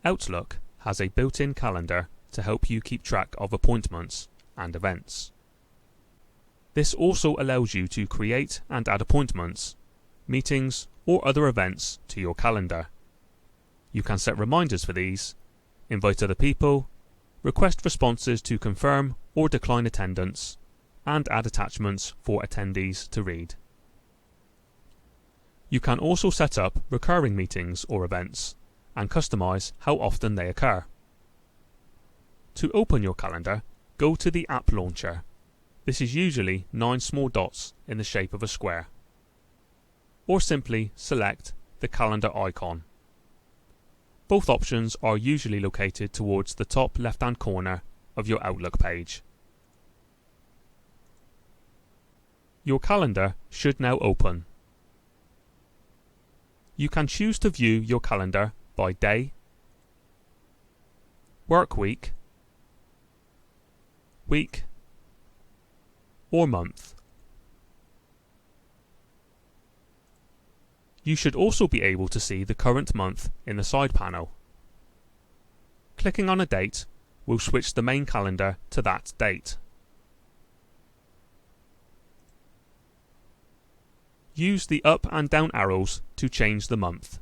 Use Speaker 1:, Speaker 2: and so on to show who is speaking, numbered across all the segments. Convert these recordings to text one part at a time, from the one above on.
Speaker 1: Outlook has a built-in calendar to help you keep track of appointments and events. This also allows you to create and add appointments, meetings, or other events to your calendar. You can set reminders for these, invite other people, request responses to confirm or decline attendance, and add attachments for attendees to read. You can also set up recurring meetings or events and customize how often they occur. To open your calendar, go to the App Launcher. This is usually 9 small dots in the shape of a square. Or simply select the calendar icon. Both options are usually located towards the top left-hand corner of your Outlook page. Your calendar should now open. You can choose to view your calendar by day, work week, week, or month. You should also be able to see the current month in the side panel. Clicking on a date will switch the main calendar to that date. Use the up and down arrows to change the month.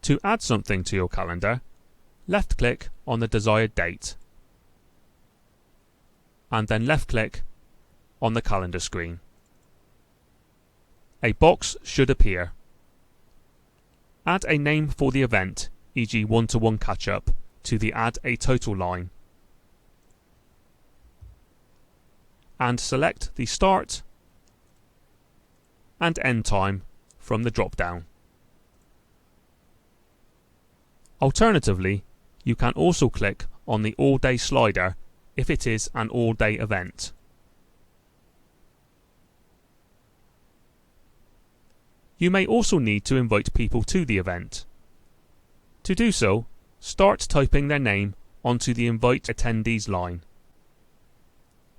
Speaker 1: To add something to your calendar, left-click on the desired date, and then left-click on the calendar screen. A box should appear. Add a name for the event, e.g. one-to-one catch-up, to the Add a Total line, and select the start and end time from the drop-down. Alternatively, you can also click on the All Day slider if it is an all-day event. You may also need to invite people to the event. To do so, start typing their name onto the Invite Attendees line.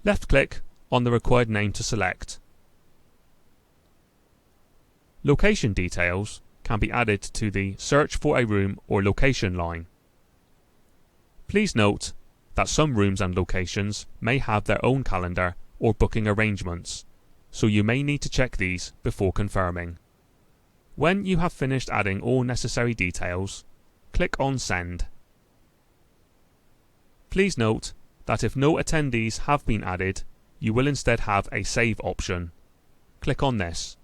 Speaker 1: Left-click on the required name to select. Location details can be added to the Search for a Room or Location line. Please note that some rooms and locations may have their own calendar or booking arrangements, so you may need to check these before confirming. When you have finished adding all necessary details, click on Send. Please note that if no attendees have been added, you will instead have a Save option. Click on this.